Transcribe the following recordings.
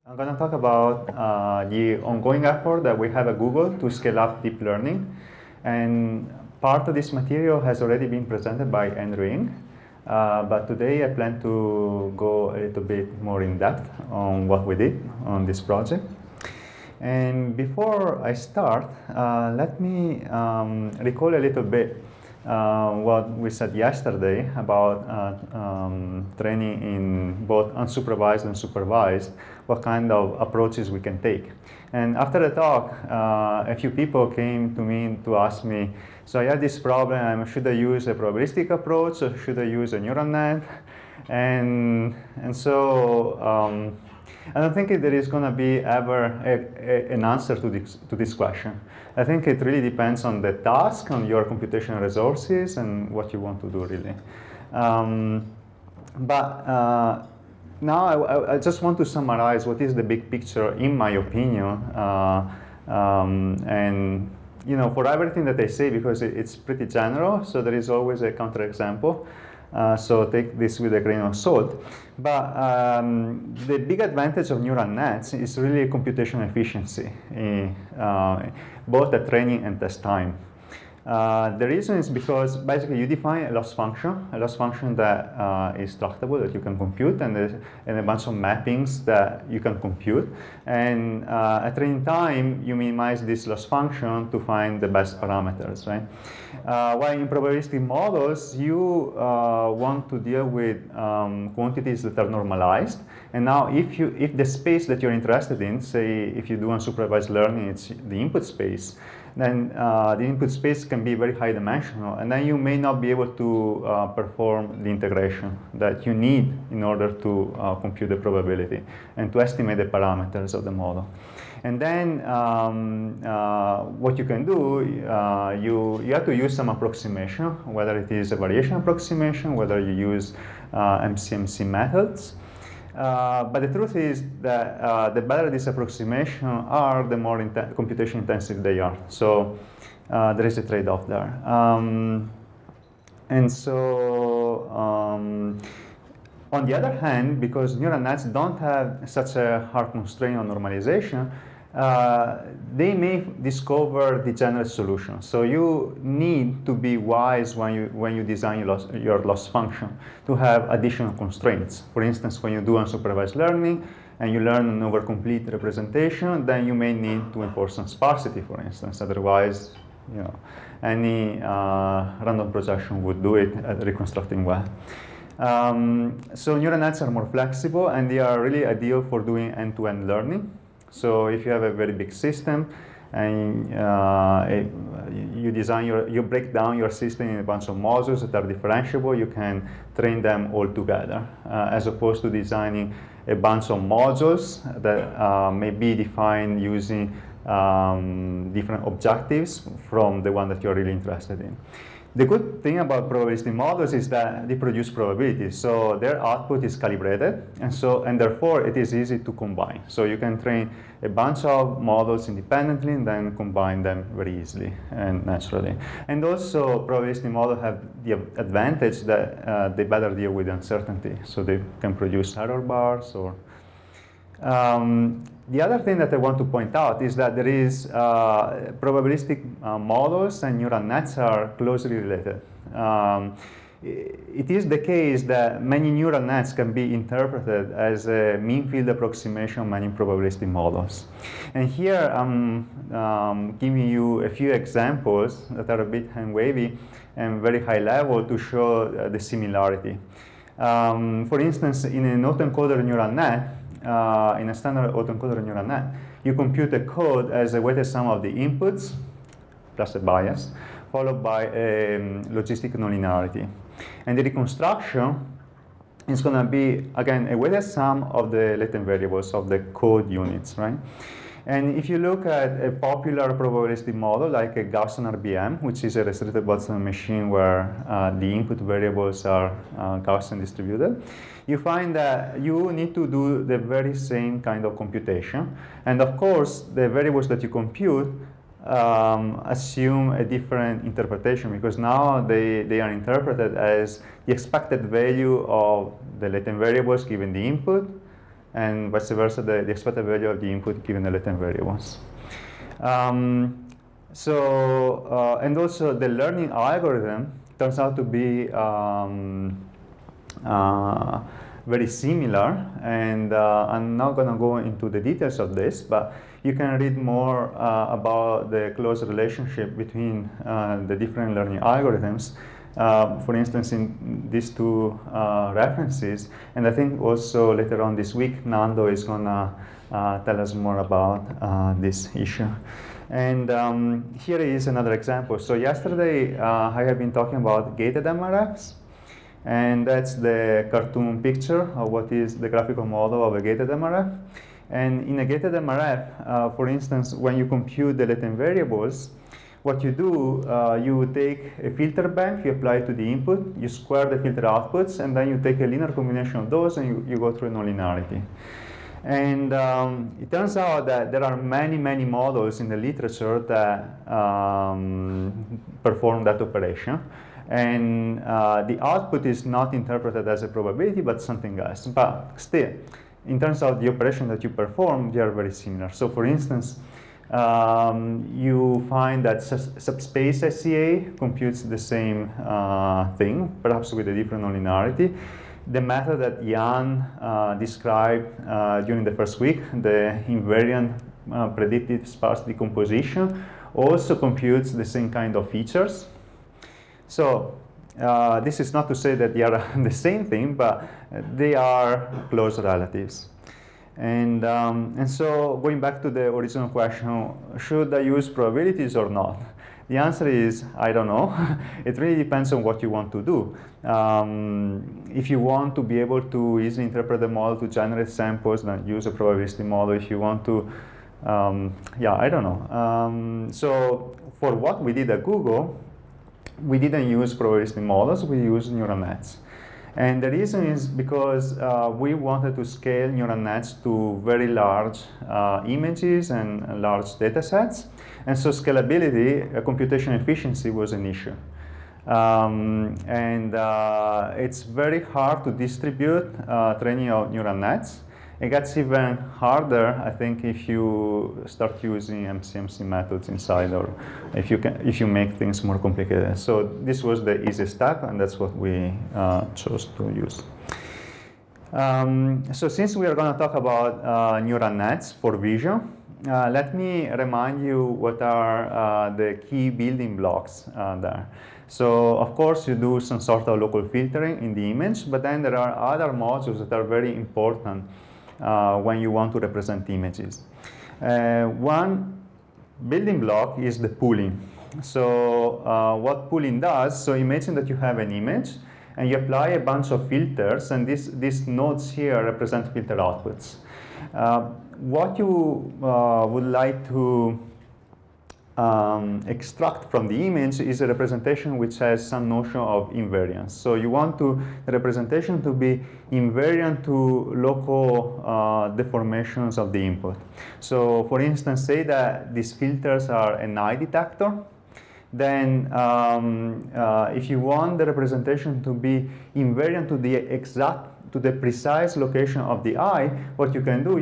I'm going to talk about the ongoing effort that we have at Google to scale up deep learning. And part of this material has already been presented by Andrew Ng. But today I plan to go a little bit more in depth on what we did on this project. And before I start, let me recall a little bit what we said yesterday about training in both unsupervised and supervised, what kind of approaches we can take. And after the talk, a few people came to me to ask me, so I had this problem, should I use a probabilistic approach or should I use a neural net? And so I don't think there is going to be ever an answer to this question. I think it really depends on the task, on your computational resources, and what you want to do, really. Now I just want to summarize what is the big picture, in my opinion, and for everything that I say, because it's pretty general, so there is always a counterexample. So take this with a grain of salt. But the big advantage of neural nets is really computational efficiency, both at training and test time. The reason is because basically you define a loss function that is tractable, that you can compute, and a bunch of mappings that you can compute. And at training time, you minimize this loss function to find the best parameters, right? While in probabilistic models, you want to deal with quantities that are normalized. And now if the space that you're interested in, say if you do unsupervised learning, it's the input space, then the input space can be very high dimensional, and then you may not be able to perform the integration that you need in order to compute the probability and to estimate the parameters of the model. And then what you can do, you have to use some approximation, whether it is a variation approximation, whether you use MCMC methods. But the truth is that the better these approximations are, the more computation intensive they are. So there is a trade-off there. And so on the other hand, because neural nets don't have such a hard constraint on normalization, they may discover degenerate solutions. So you need to be wise when you design your loss function to have additional constraints. For instance, when you do unsupervised learning and you learn an over-complete representation, then you may need to enforce some sparsity, for instance. Otherwise, any random projection would do it at reconstructing well. So neural nets are more flexible, and they are really ideal for doing end-to-end learning. So if you have a very big system and you break down your system in a bunch of modules that are differentiable, you can train them all together, as opposed to designing a bunch of modules that may be defined using different objectives from the one that you're really interested in. The good thing about probabilistic models is that they produce probabilities, so their output is calibrated, and therefore it is easy to combine. So you can train a bunch of models independently and then combine them very easily and naturally. And also probabilistic models have the advantage that they better deal with uncertainty, so they can produce error bars or the other thing that I want to point out is that there is probabilistic models and neural nets are closely related. It is the case that many neural nets can be interpreted as a mean field approximation of many probabilistic models. And here I'm giving you a few examples that are a bit hand-wavy and very high level to show the similarity. For instance, in an Auto-Encoder neural net, in a standard Auto-Encoder neural net, you compute a code as a weighted sum of the inputs plus a bias, followed by a logistic nonlinearity. And the reconstruction is going to be, again, a weighted sum of the latent variables of the code units, right? And if you look at a popular probabilistic model like a Gaussian RBM, which is a restricted Boltzmann machine where the input variables are Gaussian distributed, you find that you need to do the very same kind of computation. And of course, the variables that you compute assume a different interpretation, because now they are interpreted as the expected value of the latent variables given the input and vice versa, the expected value of the input given the latent variables. And also the learning algorithm turns out to be very similar, and I'm not going to go into the details of this, but you can read more about the close relationship between the different learning algorithms, for instance, in these two references. And I think also later on this week, Nando is going to tell us more about this issue. And here is another example. So yesterday, I have been talking about gated MRFs. And that's the cartoon picture of what is the graphical model of a gated MRF. And in a gated MRF, for instance, when you compute the latent variables, what you do, you take a filter bank, you apply it to the input, you square the filter outputs, and then you take a linear combination of those, and you go through a nonlinearity. And it turns out that there are many, many models in the literature that perform that operation. And the output is not interpreted as a probability, but something else. But still, in terms of the operation that you perform, they are very similar. So for instance, you find that subspace SCA computes the same thing, perhaps with a different nonlinearity. The method that Jan described during the first week, the invariant predictive sparse decomposition, also computes the same kind of features. So this is not to say that they are the same thing, but they are close relatives. And so going back to the original question, should I use probabilities or not? The answer is, I don't know. It really depends on what you want to do. If you want to be able to easily interpret the model to generate samples, then use a probabilistic model. If you want to, I don't know. So for what we did at Google, we didn't use probabilistic models, we used neural nets. And the reason is because we wanted to scale neural nets to very large images and large data sets. And so scalability, computation efficiency was an issue. It's very hard to distribute training of neural nets. It gets even harder, I think, if you start using MCMC methods inside, or if you make things more complicated. So this was the easiest step, and that's what we chose to use. So since we are going to talk about neural nets for vision, let me remind you what are the key building blocks there. So of course you do some sort of local filtering in the image, but then there are other modules that are very important when you want to represent images. One building block is the pooling. So what pooling does, so imagine that you have an image and you apply a bunch of filters, and these nodes here represent filter outputs. What you would like to extract from the image is a representation which has some notion of invariance. So you want the representation to be invariant to local deformations of the input. So for instance, say that these filters are an eye detector. Then if you want the representation to be invariant to the precise location of the eye, what you can do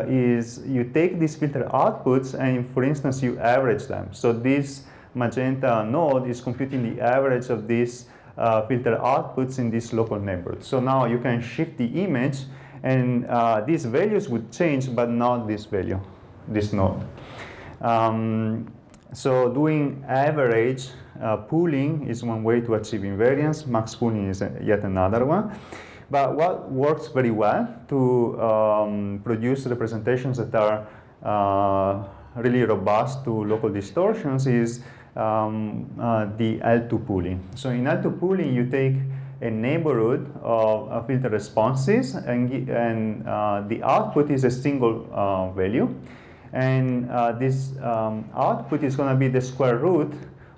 is you take these filter outputs and, for instance, you average them. So this magenta node is computing the average of these filter outputs in this local neighborhood. So now you can shift the image, and these values would change, but not this value, this node. So doing average pooling is one way to achieve invariance. Max pooling is yet another one. But what works very well to produce representations that are really robust to local distortions is the L2 pooling. So in L2 pooling, you take a neighborhood of filter responses, and the output is a single value. And this output is going to be the square root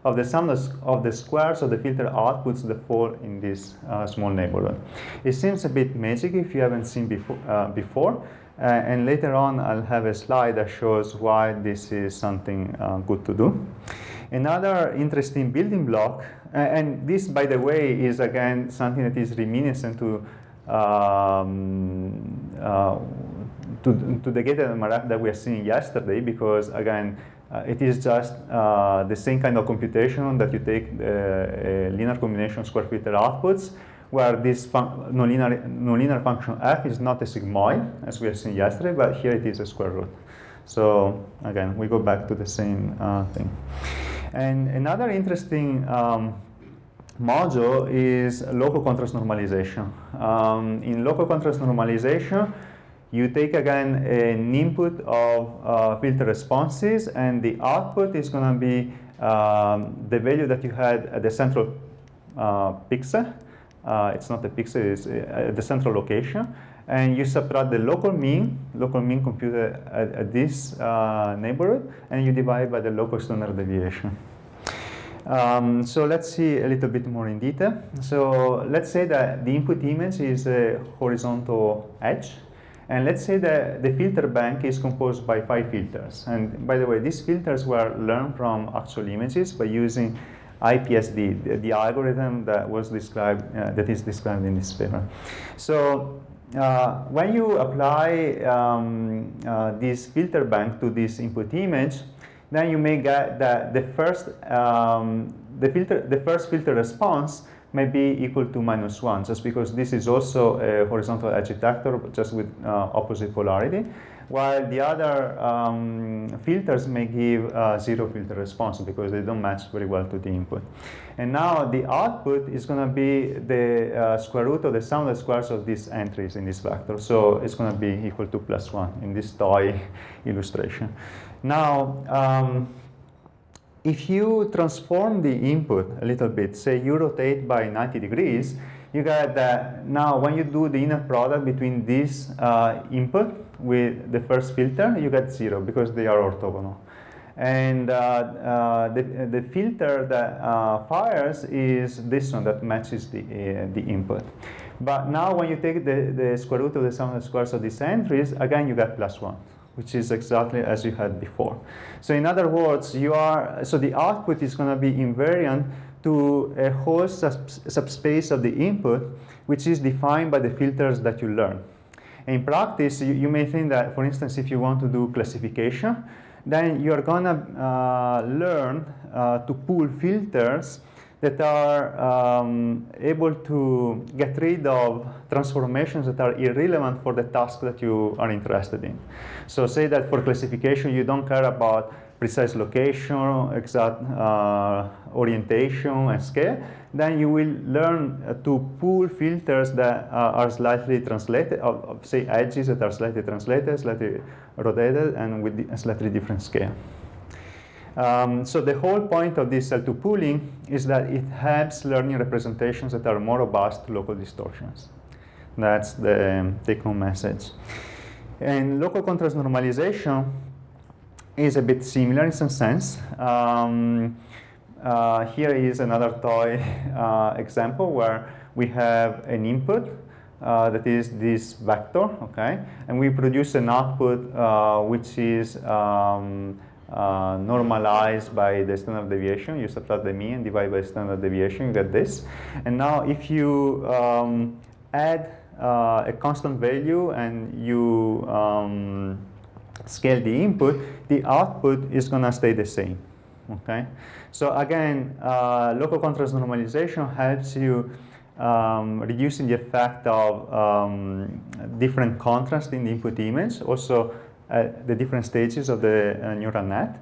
of the sum of the squares of the filter outputs that fall in this small neighborhood. It seems a bit magic if you haven't seen before. And later on, I'll have a slide that shows why this is something good to do. Another interesting building block, and this, by the way, is again something that is reminiscent to to the gate that we are seeing yesterday, because again, it is just the same kind of computation that you take the linear combination square filter outputs, where this nonlinear function f is not a sigmoid, as we have seen yesterday, but here it is a square root. So again, we go back to the same thing. And another interesting module is local contrast normalization. In local contrast normalization, you take again an input of filter responses, and the output is going to be the value that you had at the central pixel. It's not a pixel, it's at the central location. And you subtract the local mean computed at this neighborhood, and you divide by the local standard deviation. So let's see a little bit more in detail. So let's say that the input image is a horizontal edge. And let's say that the filter bank is composed by 5 filters. And by the way, these filters were learned from actual images by using IPSD, the algorithm that was described, that is described in this paper. So when you apply this filter bank to this input image, then you may get that the first filter response may be equal to -1, just because this is also a horizontal edge detector, just with opposite polarity, while the other filters may give 0 filter response because they don't match very well to the input. And now the output is going to be the square root of the sum of the squares of these entries in this vector. So it's going to be equal to +1 in this toy illustration. Now, if you transform the input a little bit, say you rotate by 90 degrees, you get that now when you do the inner product between this input with the first filter, you get 0 because they are orthogonal. And the filter that fires is this one that matches the input. But now when you take the square root of the sum of the squares of these entries, again you get +1. Which is exactly as you had before. So in other words, so the output is going to be invariant to a whole subspace of the input, which is defined by the filters that you learn. In practice, you may think that, for instance, if you want to do classification, then you're going to learn to pool filters that are able to get rid of transformations that are irrelevant for the task that you are interested in. So say that for classification, you don't care about precise location, exact orientation, and scale, then you will learn to pool filters that are slightly translated, say edges that are slightly translated, slightly rotated, and with a slightly different scale. So the whole point of this L2 pooling is that it helps learning representations that are more robust to local distortions. That's the take-home message. And local contrast normalization is a bit similar in some sense. Here is another toy example where we have an input that is this vector, okay? And we produce an output which is normalized by the standard deviation. You subtract the mean and divide by the standard deviation, you get this. And now if you add a constant value and you scale the input, the output is going to stay the same. Okay? So again, local contrast normalization helps you reducing the effect of different contrast in the input image, also at the different stages of the neural net.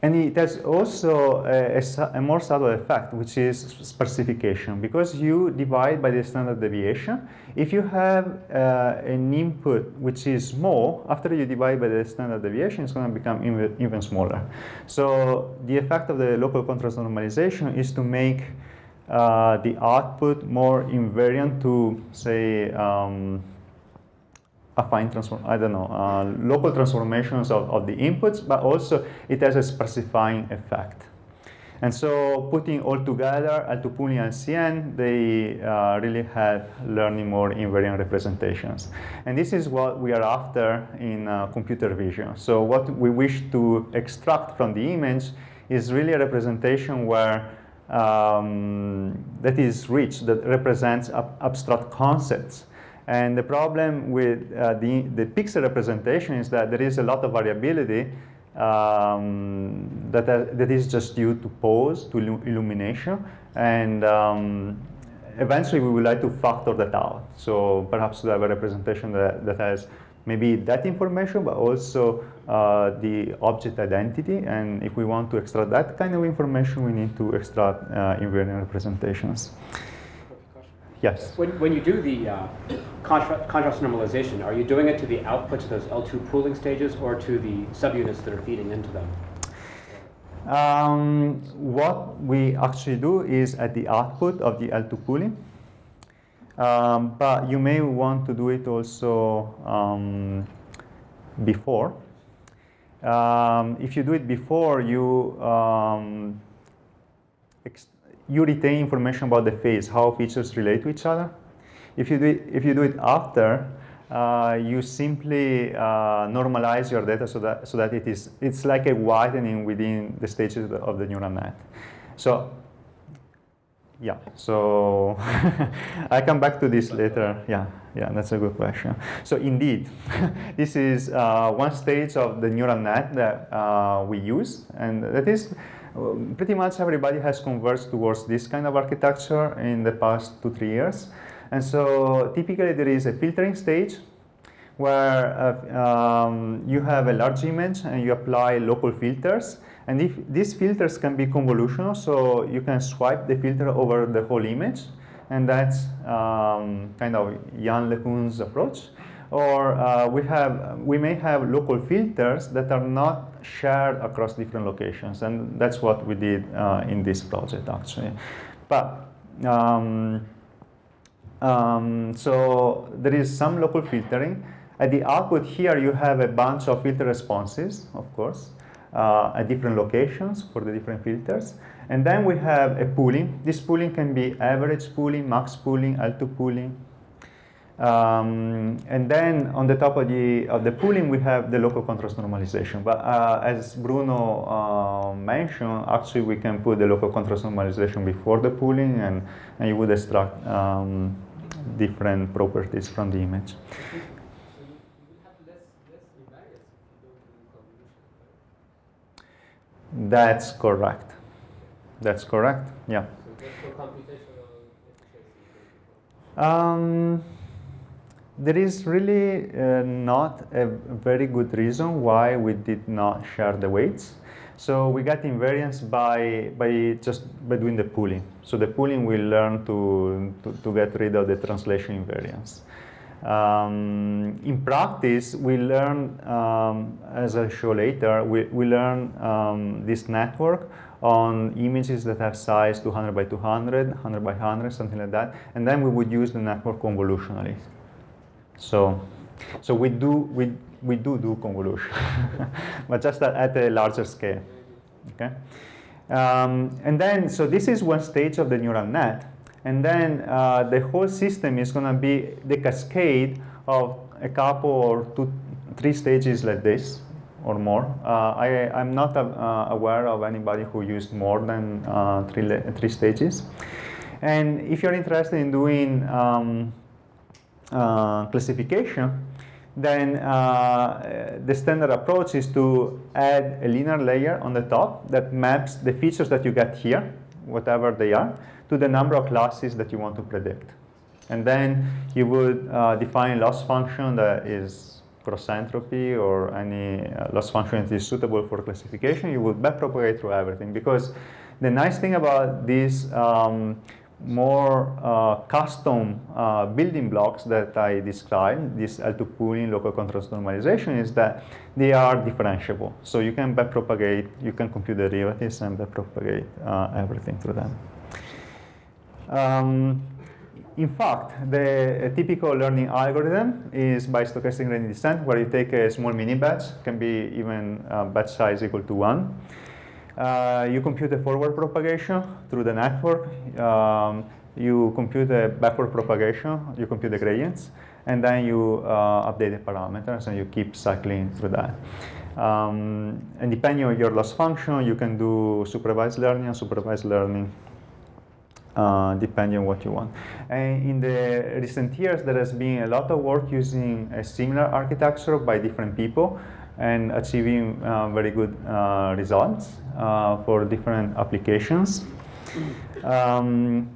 And it has also a more subtle effect, which is sparsification. Because you divide by the standard deviation, if you have an input which is small, after you divide by the standard deviation, it's going to become even smaller. So the effect of the local contrast normalization is to make the output more invariant to, say, affine transform, I don't know, local transformations of the inputs, but also it has a sparsifying effect. And so putting all together, L2 pooling and LCN, they really help learning more invariant representations. And this is what we are after in computer vision. So what we wish to extract from the image is really a representation where that is rich, that represents abstract concepts. And the problem with the pixel representation is that there is a lot of variability that is just due to pose, to illumination, and eventually we would like to factor that out. So perhaps we have a representation that has maybe that information, but also the object identity. And if we want to extract that kind of information, we need to extract invariant representations. Yes? When you do the contrast normalization, are you doing it to the output to those L2 pooling stages or to the subunits that are feeding into them? What we actually do is at the output of the L2 pooling. But you may want to do it also before. If you do it before, you retain information about the phase, how features relate to each other. If you do it after, you simply normalize your data so that it's like a widening within the stages of the neural net. So yeah, so I come back to this later. Yeah, that's a good question. So indeed, this is one stage of the neural net that we use, and that is pretty much everybody has converged towards this kind of architecture in the past 2-3 years. And so typically there is a filtering stage where you have a large image and you apply local filters. And if these filters can be convolutional, so you can swipe the filter over the whole image, and that's kind of Jan LeCun's approach. Or we may have local filters that are not shared across different locations, and that's what we did in this project actually. But so there is some local filtering. At the output here, you have a bunch of filter responses, of course, at different locations for the different filters. And then we have a pooling. This pooling can be average pooling, max pooling, L2 pooling. And then on the top of the pooling, we have the local contrast normalization. But as Bruno mentioned, actually we can put the local contrast normalization before the pooling, and you would extract different properties from the image. That's correct. That's correct. Yeah. So just for computational efficiency. There is really not a very good reason why we did not share the weights. So we got invariance by doing the pooling. So the pooling will learn to get rid of the translation invariance. In practice, we learn, as I'll show later, we learn this network on images that have size 200 by 200, 100 by 100, something like that, and then we would use the network convolutionally. So we do convolution, but just at a larger scale. Okay, and then so this is one stage of the neural net. And then the whole system is going to be the cascade of a couple or 2-3 stages like this or more. I'm not aware of anybody who used more than 3 stages. And if you're interested in doing classification, then the standard approach is to add a linear layer on the top that maps the features that you get here, whatever they are, to the number of classes that you want to predict. And then you would define a loss function that is cross entropy or any loss function that is suitable for classification. You would backpropagate through everything, because the nice thing about these more custom building blocks that I described, this L2 pooling, local contrast normalization, is that they are differentiable. So you can backpropagate, you can compute derivatives and backpropagate everything through them. In fact, the typical learning algorithm is by stochastic gradient descent, where you take a small mini batch, can be even batch size equal to 1. You compute a forward propagation through the network. You compute a backward propagation. You compute the gradients, and then you update the parameters, and you keep cycling through that. And depending on your loss function, you can do supervised learning, unsupervised learning, depending on what you want. And in the recent years, there has been a lot of work using a similar architecture by different people and achieving very good results for different applications. And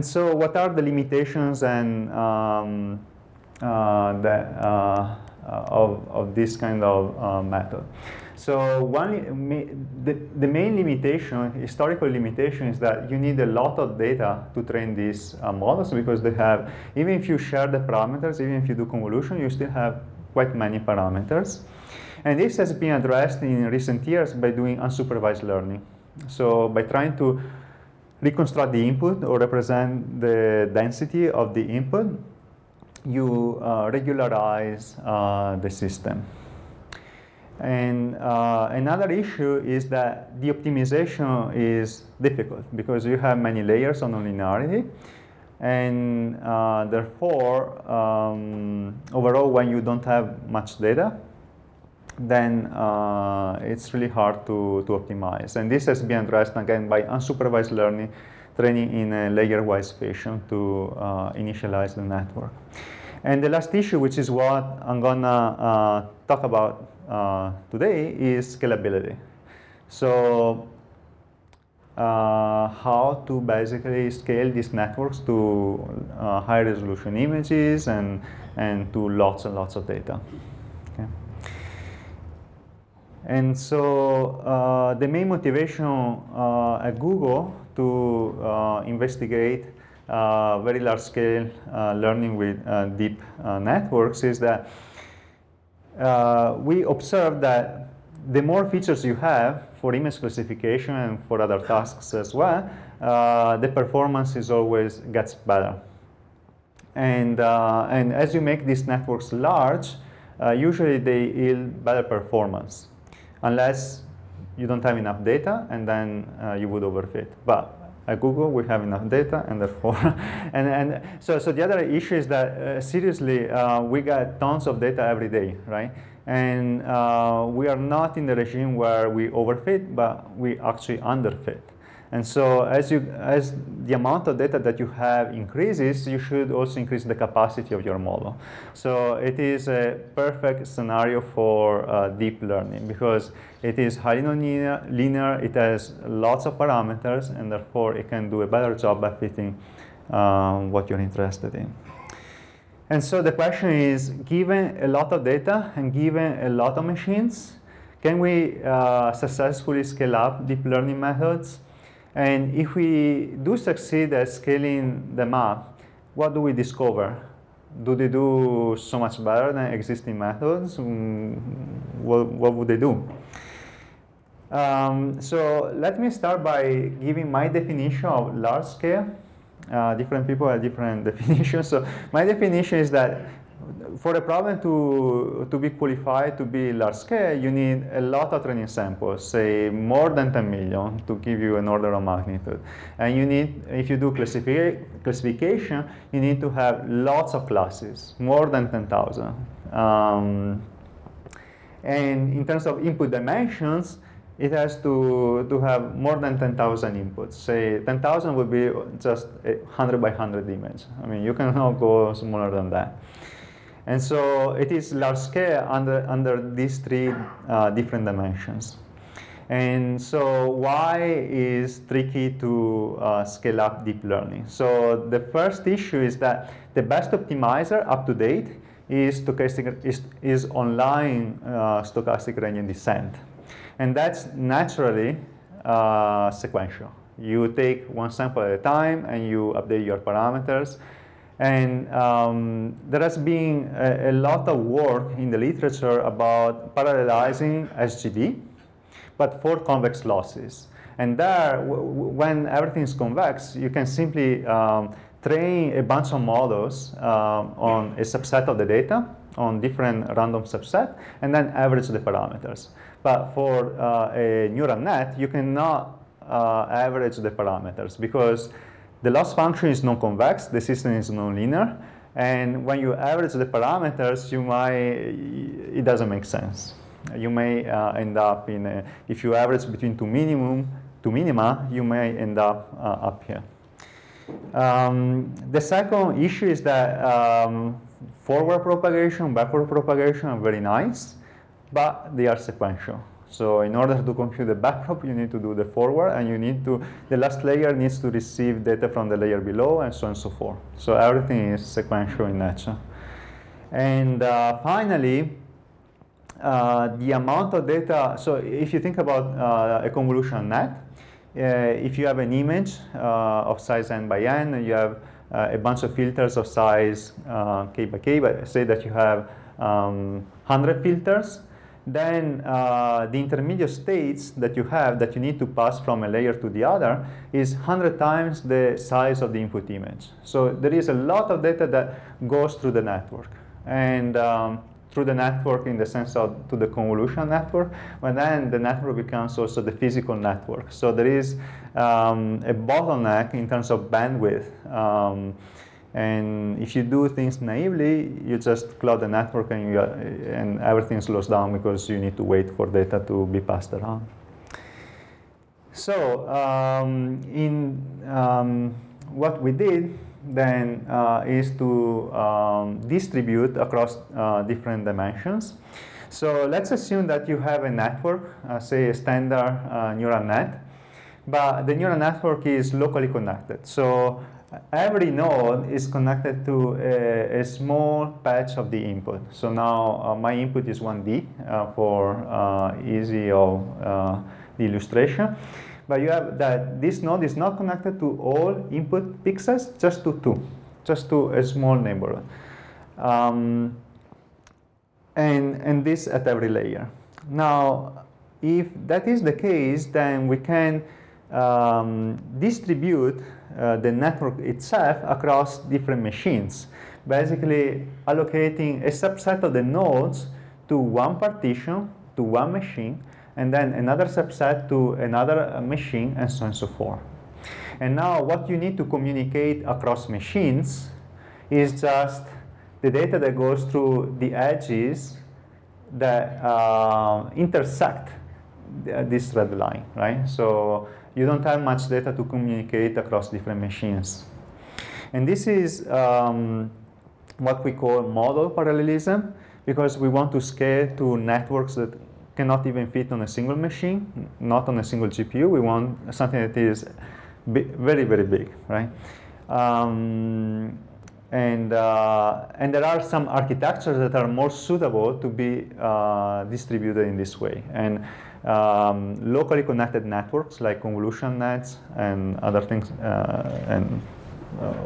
so what are the limitations and of this kind of method? So the main limitation, historical limitation, is that you need a lot of data to train these models, because they have, even if you share the parameters, even if you do convolution, you still have quite many parameters. And this has been addressed in recent years by doing unsupervised learning. So by trying to reconstruct the input or represent the density of the input, you regularize the system. And another issue is that the optimization is difficult because you have many layers on nonlinearity, and therefore, overall, when you don't have much data, then it's really hard to optimize. And this has been addressed again by unsupervised learning, training in a layer-wise fashion to initialize the network. And the last issue, which is what I'm gonna talk about today, is scalability. So how to basically scale these networks to high resolution images and to lots and lots of data. Okay. And so the main motivation at Google to investigate very large scale learning with deep networks is that we observe that the more features you have for image classification and for other tasks as well, the performance is always gets better. And as you make these networks large, usually they yield better performance, unless you don't have enough data, and then you would overfit. But at Google, we have enough data, and therefore, so the other issue is that seriously, we get tons of data every day, right? And we are not in the regime where we overfit, but we actually underfit. And so as the amount of data that you have increases, you should also increase the capacity of your model. So it is a perfect scenario for deep learning, because it is highly nonlinear, it has lots of parameters, and therefore it can do a better job at fitting what you're interested in. And so the question is, given a lot of data and given a lot of machines, can we successfully scale up deep learning methods? And if we do succeed at scaling them up, what do we discover? Do they do so much better than existing methods? What would they do? So let me start by giving my definition of large scale. Different people have different definitions. So my definition is that for a problem to be qualified to be large scale, you need a lot of training samples, say more than 10 million, to give you an order of magnitude. And you need, if you do classification, you need to have lots of classes, more than 10,000. And in terms of input dimensions, it has to have more than 10,000 inputs. Say 10,000 would be just a 100 by 100 image. I mean, you cannot go smaller than that. And so it is large scale under these three different dimensions. And so why is tricky to scale up deep learning? So the first issue is that the best optimizer up to date is online stochastic gradient descent. And that's naturally sequential. You take one sample at a time and you update your parameters. And there has been a lot of work in the literature about parallelizing SGD, but for convex losses. And there, when everything is convex, you can simply train a bunch of models on a subset of the data, on different random subset, and then average the parameters. But for a neural net, you cannot average the parameters, because the loss function is non-convex, the system is non-linear, and when you average the parameters, it doesn't make sense. You may end up in if you average between two minima, you may end up here. The second issue is that forward propagation, backward propagation are very nice, but they are sequential. So in order to compute the backprop, you need to do the forward, and the last layer needs to receive data from the layer below, and so on and so forth. So everything is sequential in nature. And finally, the amount of data, so if you think about a convolutional net, if you have an image of size n by n, you have a bunch of filters of size k by k, but say that you have 100 filters, then the intermediate states that you have that you need to pass from a layer to the other is 100 times the size of the input image. So there is a lot of data that goes through the network. And through the network in the sense of to the convolutional network, but then the network becomes also the physical network. So there is a bottleneck in terms of bandwidth. And if you do things naively, you just cloud the network and everything slows down because you need to wait for data to be passed around. So what we did then is to distribute across different dimensions. So let's assume that you have a network, say a standard neural net, but the neural network is locally connected. So every node is connected to a small patch of the input. So now my input is 1D for easy of the illustration. But you have that this node is not connected to all input pixels, just to two, just to a small neighborhood. And this at every layer. Now, if that is the case, then we can distribute the network itself across different machines, basically allocating a subset of the nodes to one partition, to one machine, and then another subset to another machine, and so on and so forth. And now what you need to communicate across machines is just the data that goes through the edges that intersect this red line, right? So you don't have much data to communicate across different machines. And this is what we call model parallelism, because we want to scale to networks that cannot even fit on a single machine, not on a single GPU. We want something that is very, very big, right? And there are some architectures that are more suitable to be distributed in this way. And locally connected networks like convolution nets and other things,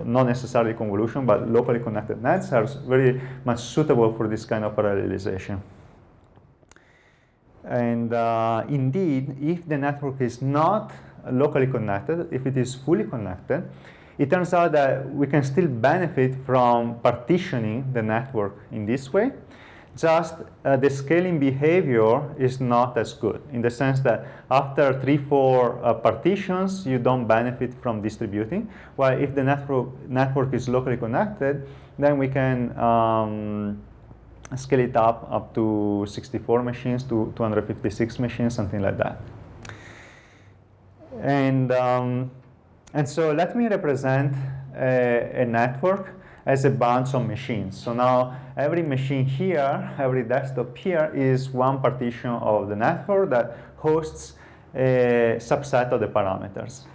not necessarily convolution, but locally connected nets are very much suitable for this kind of parallelization. And indeed, if the network is not locally connected, if it is fully connected, it turns out that we can still benefit from partitioning the network in this way. Just the scaling behavior is not as good, in the sense that after 3-4 partitions, you don't benefit from distributing. While if the network is locally connected, then we can scale it up to 64 machines, to 256 machines, something like that. And so let me represent a network as a bunch of machines. So now every machine here, every desktop here is one partition of the network that hosts a subset of the parameters,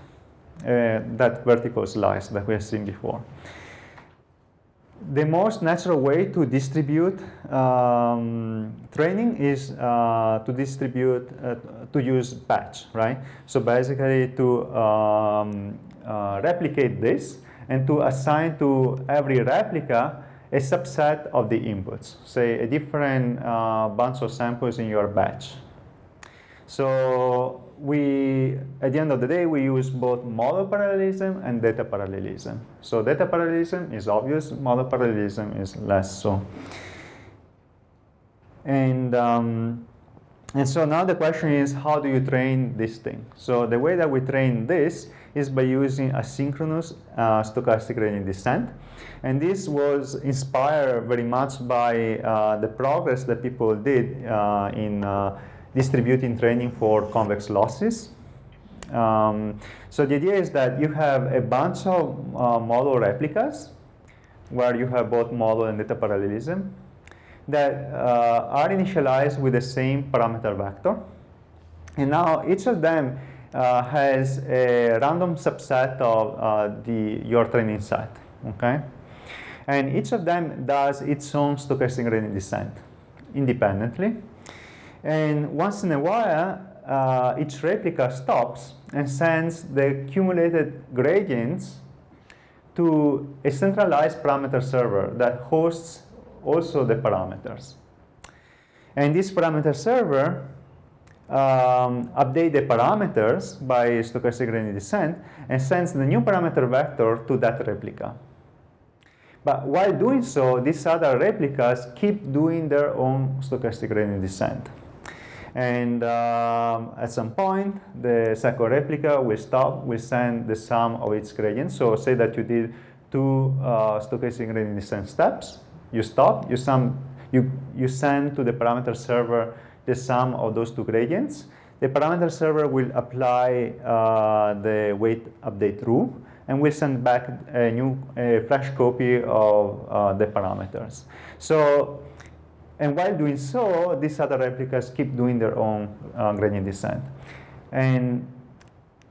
that vertical slice that we have seen before. The most natural way to distribute training is to use batch, right? So basically to replicate this and to assign to every replica a subset of the inputs, say a different bunch of samples in your batch. So at the end of the day, we use both model parallelism and data parallelism. So data parallelism is obvious, model parallelism is less so. And so now the question is, how do you train this thing? So the way that we train this is by using asynchronous stochastic gradient descent. And this was inspired very much by the progress that people did in distributing training for convex losses. So the idea is that you have a bunch of model replicas where you have both model and data parallelism that are initialized with the same parameter vector. And now each of them has a random subset of your training set, okay? And each of them does its own stochastic gradient descent independently. And once in a while, each replica stops and sends the accumulated gradients to a centralized parameter server that hosts also the parameters. And this parameter server updates the parameters by stochastic gradient descent and sends the new parameter vector to that replica. But while doing so, these other replicas keep doing their own stochastic gradient descent. And at some point, the second replica will stop, will send the sum of its gradients. So say that you did 2 stochastic gradient descent steps. You stop, you send to the parameter server the sum of those 2 gradients. The parameter server will apply the weight update rule and will send back a new flash copy of the parameters. So, and while doing so, these other replicas keep doing their own gradient descent. And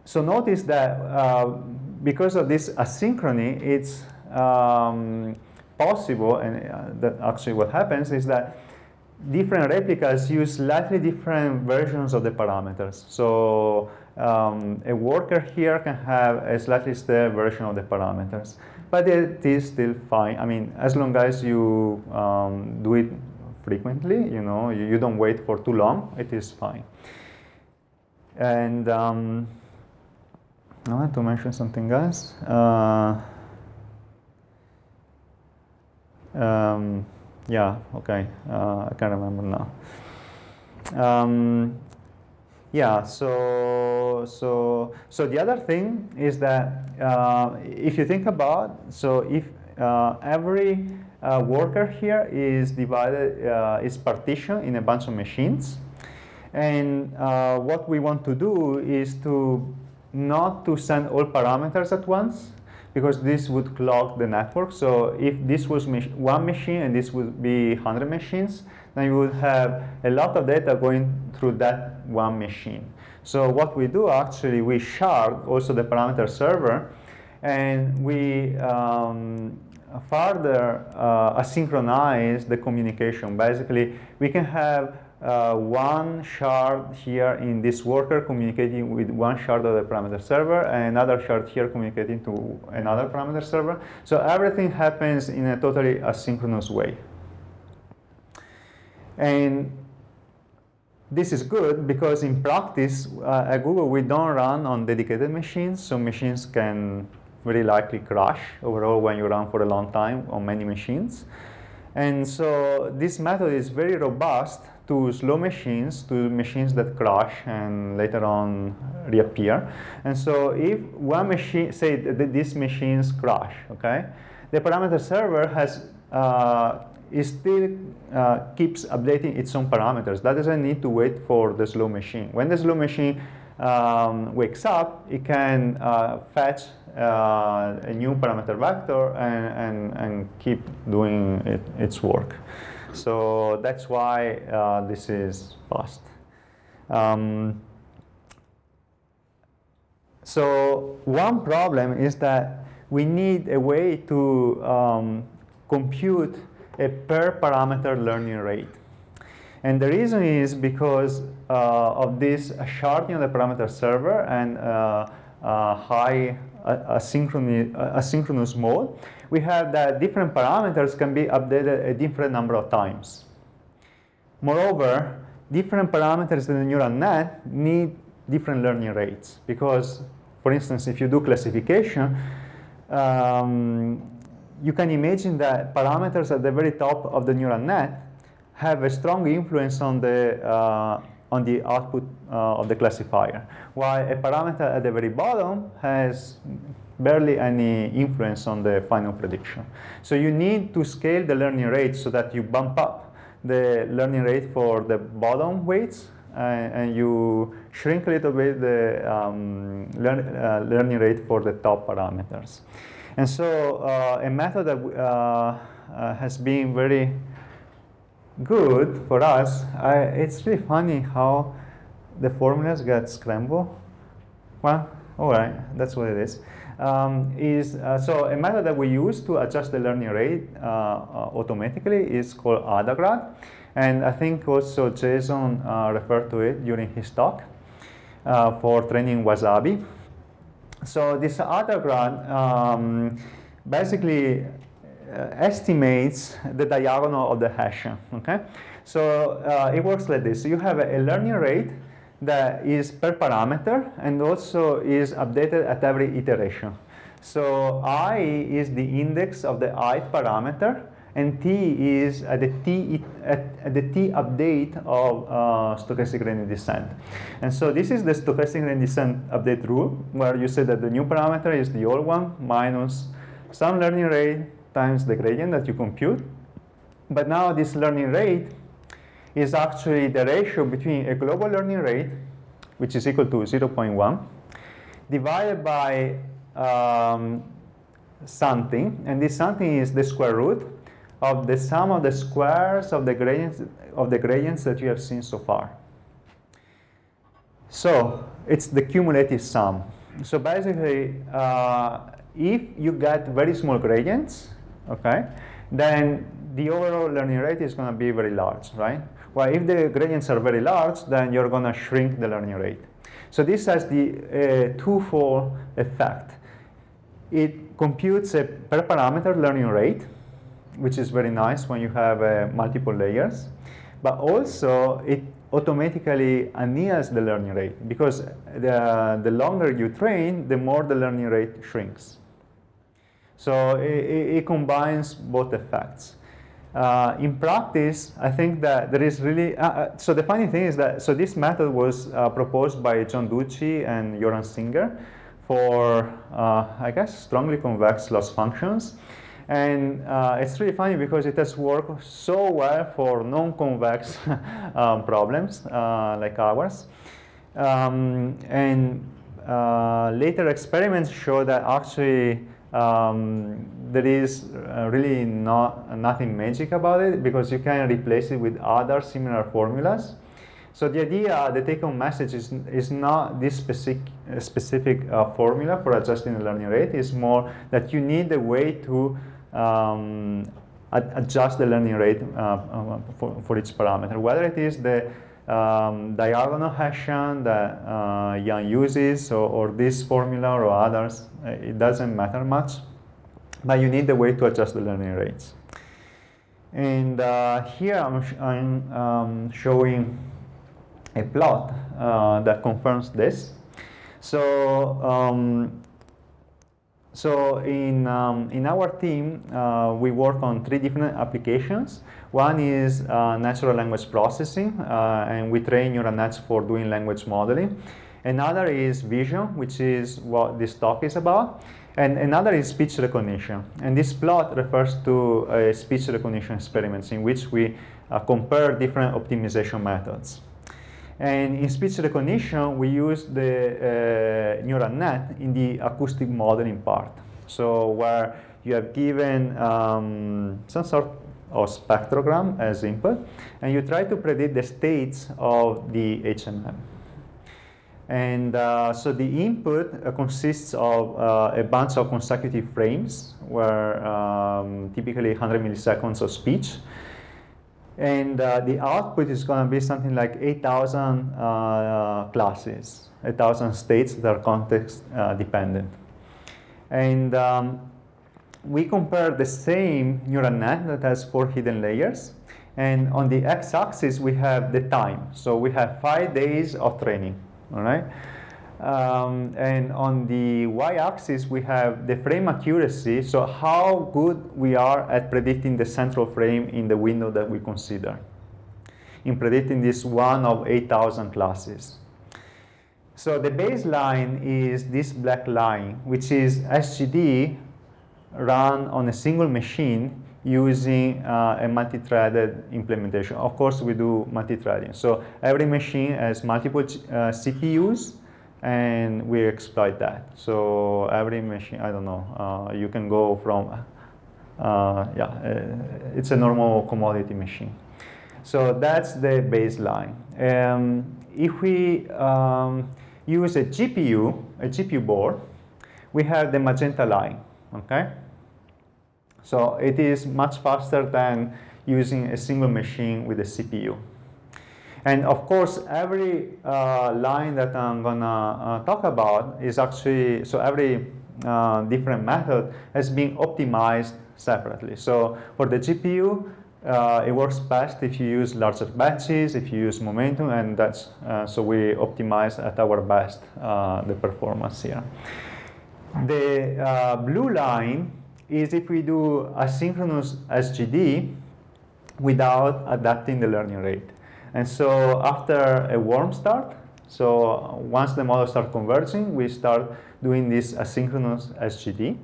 so notice that because of this asynchrony, it's possible, and that actually what happens is that different replicas use slightly different versions of the parameters. So a worker here can have a slightly stale version of the parameters, but it is still fine. I mean, as long as you do it frequently, you don't wait for too long, it is fine. And I want to mention something else. Yeah, okay, I can't remember now. Yeah, so the other thing is that if you think about, so if every worker here is divided, is partitioned in a bunch of machines, and what we want to do is not to send all parameters at once, because this would clog the network. So if this was one machine and this would be 100 machines, then you would have a lot of data going through that one machine. So what we do actually, we shard also the parameter server, and we further asynchronize the communication. Basically, we can have one shard here in this worker communicating with one shard of the parameter server, and another shard here communicating to another parameter server. So everything happens in a totally asynchronous way. And this is good because in practice at Google we don't run on dedicated machines, so machines can very likely crash overall when you run for a long time on many machines. And so this method is very robust to slow machines, to machines that crash and later on reappear. And so if one machine, say that these machines crash, okay, the parameter server still keeps updating its own parameters. That doesn't need to wait for the slow machine. When the slow machine wakes up, it can fetch a new parameter vector and keep doing its work. So that's why this is fast. So one problem is that we need a way to compute a per parameter learning rate. And the reason is because of this sharding of the parameter server and high asynchronous mode, we have that different parameters can be updated a different number of times. Moreover, different parameters in the neural net need different learning rates because, for instance, if you do classification, you can imagine that parameters at the very top of the neural net have a strong influence on the output of the classifier, while a parameter at the very bottom has barely any influence on the final prediction. So you need to scale the learning rate so that you bump up the learning rate for the bottom weights and you shrink a little bit the learning rate for the top parameters. And so a method that has been very good for us, it's really funny how the formulas get scrambled. Well, all right, that's what it is. So a method that we use to adjust the learning rate automatically is called Adagrad. And I think also Jason referred to it during his talk for training Wasabi. So this Adagrad basically estimates the diagonal of the Hessian. Okay, so it works like this. So you have a learning rate that is per parameter and also is updated at every iteration. So I is the index of the ith parameter, and t is at the t update of stochastic gradient descent. And so this is the stochastic gradient descent update rule, where you say that the new parameter is the old one minus some learning rate times the gradient that you compute. But now this learning rate is actually the ratio between a global learning rate, which is equal to 0.1, divided by something, and this something is the square root of the sum of the squares of the gradients that you have seen so far. So it's the cumulative sum. So basically, if you get very small gradients, okay, then the overall learning rate is going to be very large, right? Well, if the gradients are very large, then you're going to shrink the learning rate. So this has the twofold effect. It computes a per parameter learning rate, which is very nice when you have multiple layers, but also it automatically anneals the learning rate, because the longer you train, the more the learning rate shrinks. So it combines both effects. In practice, I think that there is really, so the funny thing is that, so this method was proposed by John Ducci and Joran Singer for, I guess, strongly convex loss functions. And it's really funny because it has worked so well for non-convex problems like ours. Later experiments show that actually there is really nothing magic about it, because you can replace it with other similar formulas. So the idea, the take-home message is not this specific formula for adjusting the learning rate. It's more that you need a way to adjust the learning rate for each parameter, whether it is the diagonal Hessian that Jan uses, or this formula or others. It doesn't matter much, but you need a way to adjust the learning rates. And here I'm showing a plot that confirms this. So in our team, we work on 3 different applications. One is natural language processing, and we train neural nets for doing language modeling. Another is vision, which is what this talk is about. And another is speech recognition. And this plot refers to speech recognition experiments in which we compare different optimization methods. And in speech recognition, we use the neural net in the acoustic modeling part. So where you have given some sort of spectrogram as input, and you try to predict the states of the HMM. And so the input consists of a bunch of consecutive frames, where typically 100 milliseconds of speech. And the output is going to be something like 8,000 classes, 8,000 states that are context dependent. And we compare the same neural net that has 4 hidden layers. And on the x-axis, we have the time. So we have 5 days of training, all right? And on the y-axis, we have the frame accuracy, so how good we are at predicting the central frame in the window that we consider, in predicting this one of 8,000 classes. So the baseline is this black line, which is SGD run on a single machine using a multi-threaded implementation. Of course, we do multi-threading. So every machine has multiple CPUs, and we exploit that. So every machine, I don't know, you can go from, it's a normal commodity machine. So that's the baseline. If we use a GPU board, we have the magenta line, okay? So it is much faster than using a single machine with a CPU. And of course, every line that I'm gonna talk about is actually, so every different method has been optimized separately. So for the GPU, it works best if you use larger batches, if you use momentum, and that's, so we optimize at our best the performance here. The blue line is if we do asynchronous SGD without adapting the learning rate. And so after a warm start, so once the models start converging, we start doing this asynchronous SGD.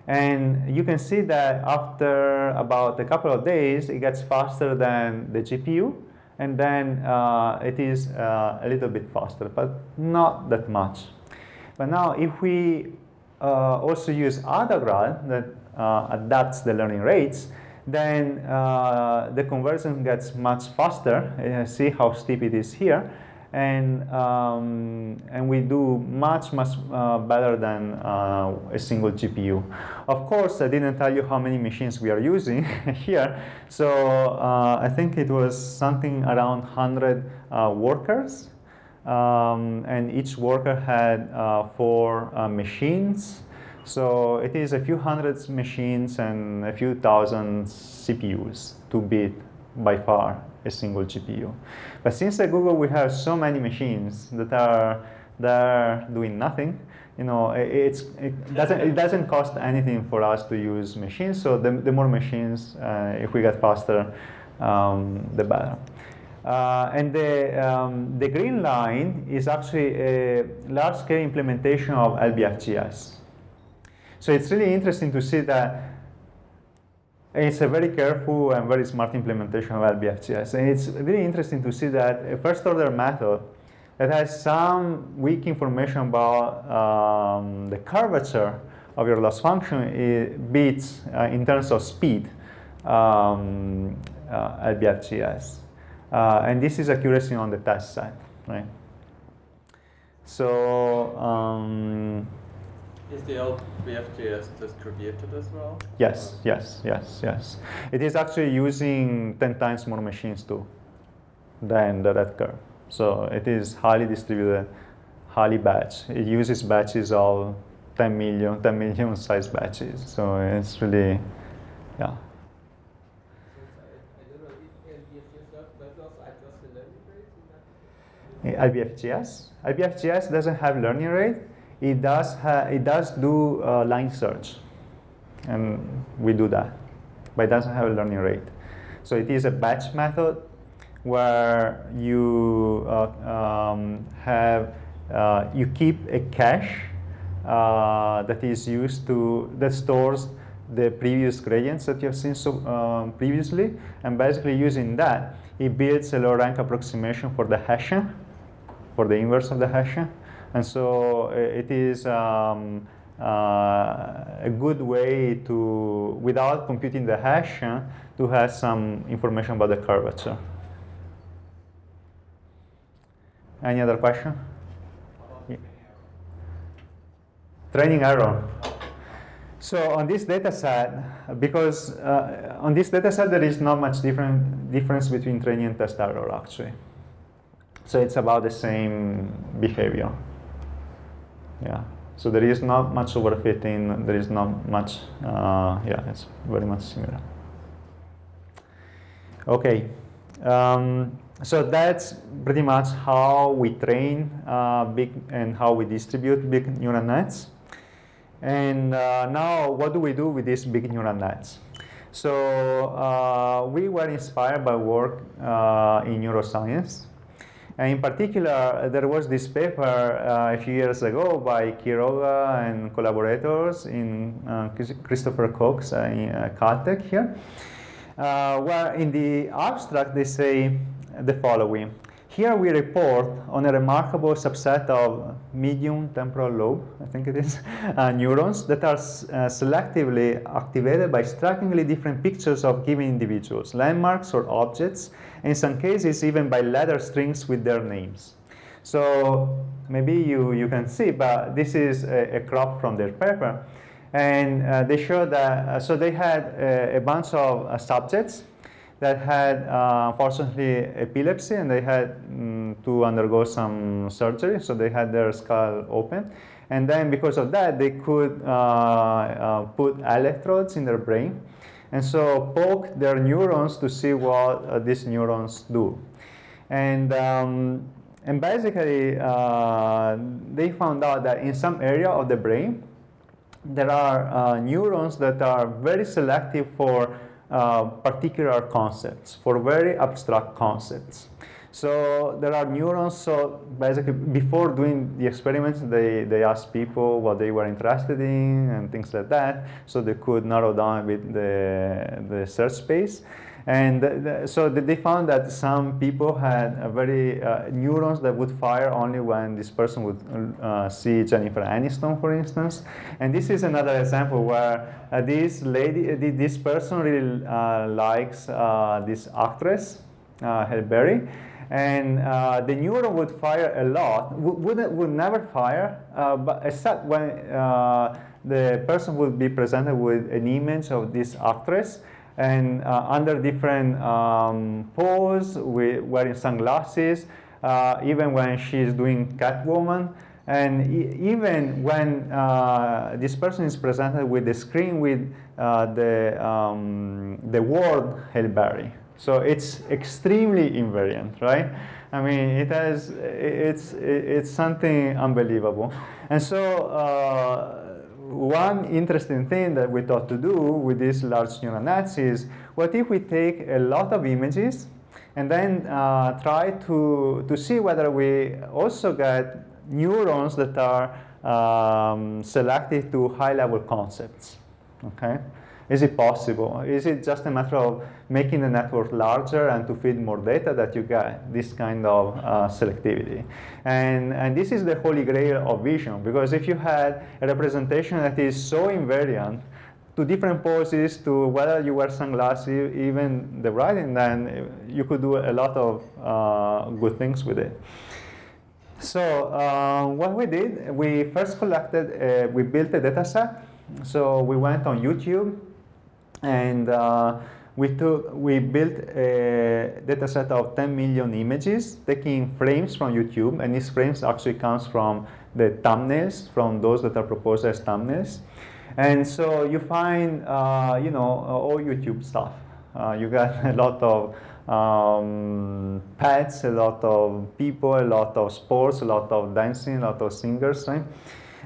And you can see that after about a couple of days, it gets faster than the GPU. And then it is a little bit faster, but not that much. But now if we also use Adagrad that adapts the learning rates, then the conversion gets much faster. See how steep it is here, and we do much better than a single GPU. Of course, I didn't tell you how many machines we are using here. So I think it was something around 100 workers, and each worker had 4 machines. So it is a few hundred machines and a few thousand CPUs to beat by far a single GPU. But since at Google we have so many machines that are doing nothing, you know, it doesn't cost anything for us to use machines. So the more machines, if we get faster, the better. And the green line is actually a large-scale implementation of LBFGS. So it's really interesting to see that it's a very careful and very smart implementation of LBFGS. And it's really interesting to see that a first-order method that has some weak information about the curvature of your loss function, it beats, in terms of speed, LBFGS. And this is accuracy on the test set, right? So, is the LBFGS distributed as well? Yes. It is actually using 10 times more machines too than the red curve. So it is highly distributed, highly batch. It uses batches of 10 million size batches. So it's really, yeah. I don't know if LBFGS does also adjust the learning rate in that? LBFGS doesn't have learning rate. It does do line search, and we do that, but it doesn't have a learning rate. So it is a batch method where you you keep a cache that stores the previous gradients that you have seen previously, and basically using that, it builds a low rank approximation for the Hessian, for the inverse of the Hessian. And so it is a good way to, without computing the Hessian, to have some information about the curvature. Any other question? Yeah. Training error. So on this data set, because on this data set there is not much difference between training and test error actually. So it's about the same behavior. Yeah, so there is not much overfitting, there is not much, yeah, it's very much similar. Okay, so that's pretty much how we train and how we distribute big neural nets. And now what do we do with these big neural nets? So we were inspired by work in neuroscience. And in particular, there was this paper a few years ago by Quiroga and collaborators in Christopher Cox in Caltech here, where in the abstract they say the following. Here we report on a remarkable subset of medium temporal lobe, I think it is, neurons that are selectively activated by strikingly different pictures of given individuals, landmarks or objects, and in some cases even by letter strings with their names. So maybe you can see, but this is a crop from their paper. And they show that, so they had a bunch of subjects that had, fortunately, epilepsy, and they had to undergo some surgery, so they had their skull open. And then because of that, they could put electrodes in their brain, and so poke their neurons to see what these neurons do. And basically, they found out that in some area of the brain, there are neurons that are very selective for particular concepts, for very abstract concepts. So there are neurons, so basically before doing the experiments, they asked people what they were interested in and things like that, so they could narrow down a bit the search space. And so they found that some people had a very neurons that would fire only when this person would see Jennifer Aniston, for instance. And this is another example where this person really likes this actress, Halle Berry, and the neuron would fire a lot, would never fire, but except when the person would be presented with an image of this actress, and under different pose, wearing sunglasses, even when she's doing Catwoman, and even when this person is presented with the screen with the word Halle Berry. So it's extremely invariant, right? I mean, it's something unbelievable. And so one interesting thing that we thought to do with these large neural nets is, what if we take a lot of images and then try to see whether we also get neurons that are selective to high-level concepts, okay? Is it possible? Is it just a matter of making the network larger and to feed more data that you get this kind of selectivity? And this is the holy grail of vision, because if you had a representation that is so invariant to different poses, to whether you wear sunglasses, even the writing, then you could do a lot of good things with it. So what we did, we first collected, we built a data set. So we went on YouTube, and we built a data set of 10 million images, taking frames from YouTube, and these frames actually comes from the thumbnails, from those that are proposed as thumbnails. And so you find, all YouTube stuff. You got a lot of pets, a lot of people, a lot of sports, a lot of dancing, a lot of singers, right?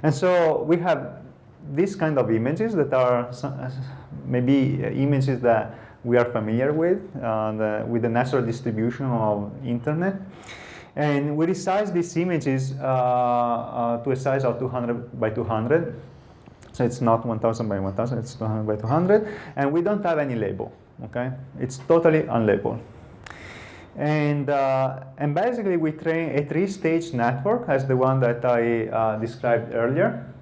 And so we have these kind of images that are maybe images that we are familiar with the natural distribution of internet. And we resize these images to a size of 200 by 200. So it's not 1000 by 1000, it's 200 by 200. And we don't have any label, okay? It's totally unlabeled. And basically we train a 3-stage network as the one that I described earlier.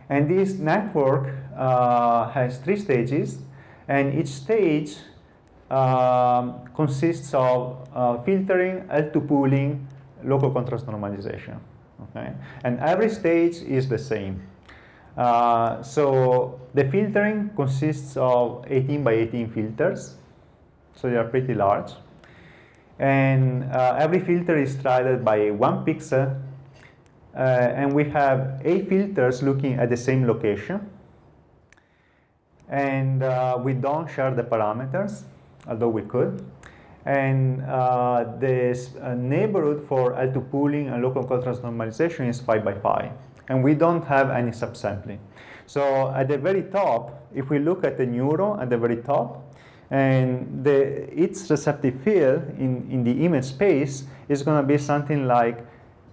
And this network has 3 stages, and each stage consists of filtering, L2 pooling, local contrast normalization. Okay? And every stage is the same. So the filtering consists of 18 by 18 filters, so they are pretty large. And every filter is tried by 1 pixel. And we have 8 filters looking at the same location. And we don't share the parameters, although we could. And this neighborhood for L2 pooling and local contrast normalization is 5 by 5. And we don't have any subsampling. So at the very top, if we look at the neuron at the very top, And its receptive field in the image space is going to be something like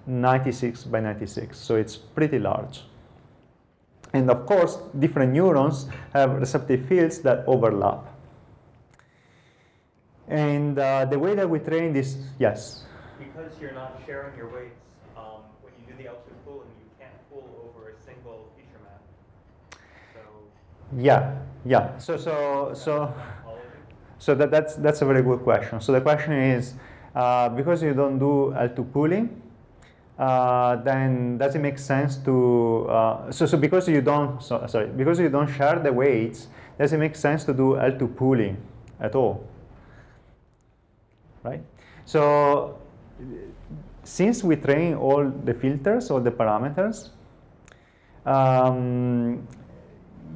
96 by 96, so it's pretty large. And of course, different neurons have receptive fields that overlap. And the way that we train this, yes? Because you're not sharing your weights, when you do the L2 pooling, you can't pool over a single feature map. So Yeah. So that's a very good question. So the question is, because you don't do L2 pooling, then does it make sense to because you don't share the weights, does it make sense to do L2 pooling at all? Right? So since we train all the filters, all the parameters,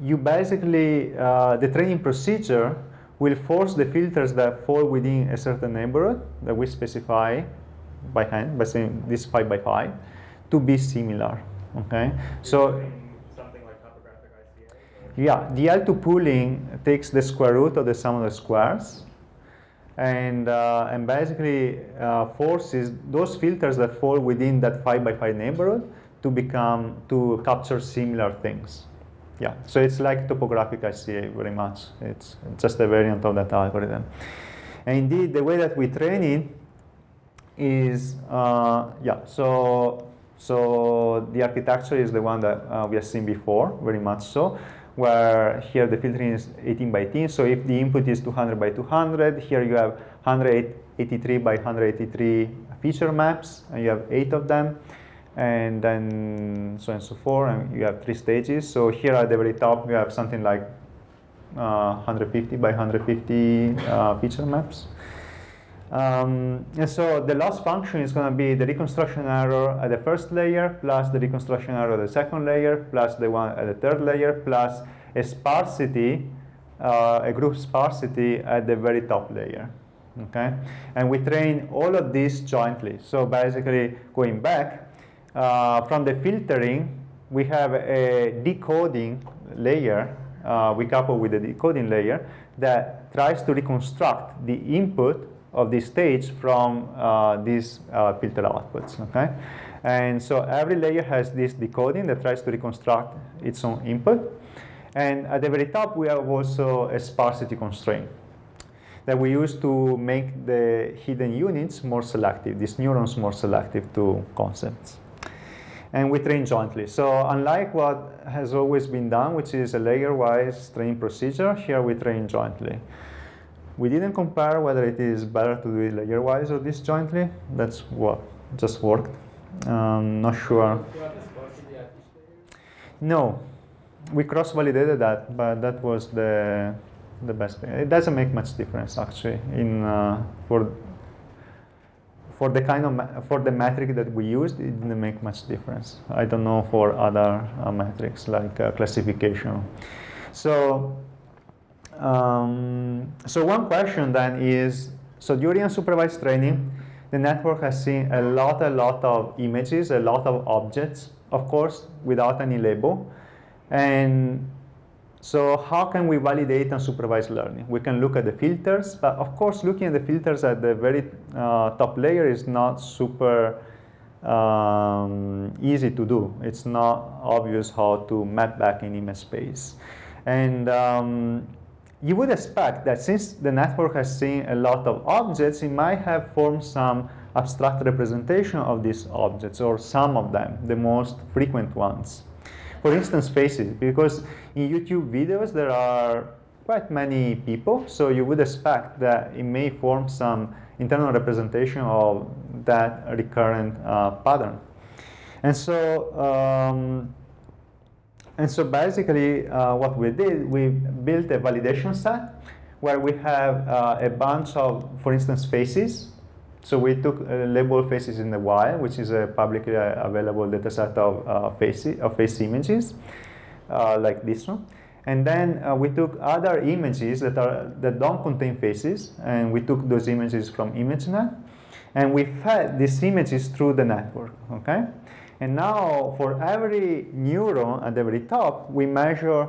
you basically, the training procedure will force the filters that fall within a certain neighborhood that we specify by hand, by saying this 5 by 5, to be similar. Okay? So something like topographic ICA? yeah, the L2 pooling takes the square root of the sum of the squares, and basically forces those filters that fall within that 5 by 5 neighborhood to capture similar things. Yeah, so it's like topographic ICA very much. It's just a variant of that algorithm. And indeed, the way that we train it is, so the architecture is the one that we have seen before, very much so, where here the filtering is 18 by 18. So if the input is 200 by 200, here you have 183 by 183 feature maps, and you have 8 of them, and then so on and so forth, and you have 3 stages. So here at the very top, you have something like 150 by 150 feature maps. And so the loss function is going to be the reconstruction error at the first layer plus the reconstruction error at the second layer plus the one at the third layer plus a sparsity, a group sparsity at the very top layer. Okay, and we train all of this jointly. So basically, going back from the filtering, we have a decoding layer. We couple with the decoding layer that tries to reconstruct the input of this stage from these filter outputs, okay? And so every layer has this decoding that tries to reconstruct its own input. And at the very top, we have also a sparsity constraint that we use to make the hidden units more selective, these neurons more selective to concepts. And we train jointly. So unlike what has always been done, which is a layer-wise training procedure, here we train jointly. We didn't compare whether it is better to do it layer-wise or disjointly. That's what just worked. Not sure. No, we cross-validated that, but that was the best thing. It doesn't make much difference actually for the for the metric that we used. It didn't make much difference. I don't know for other metrics like classification. So one question then is, so during unsupervised training, the network has seen a lot of images, a lot of objects, of course, without any label. And so how can we validate unsupervised learning? We can look at the filters, but of course, looking at the filters at the very top layer is not super easy to do. It's not obvious how to map back in image space. And you would expect that since the network has seen a lot of objects, it might have formed some abstract representation of these objects, or some of them, the most frequent ones. For instance, faces, because in YouTube videos there are quite many people, so you would expect that it may form some internal representation of that recurrent pattern. And so basically what we did, we built a validation set where we have a bunch of, for instance, faces. So we took labeled faces in the wild, which is a publicly available data set of face images, like this one. And then we took other images that don't contain faces, and we took those images from ImageNet, and we fed these images through the network, okay? And now for every neuron at the very top, we measure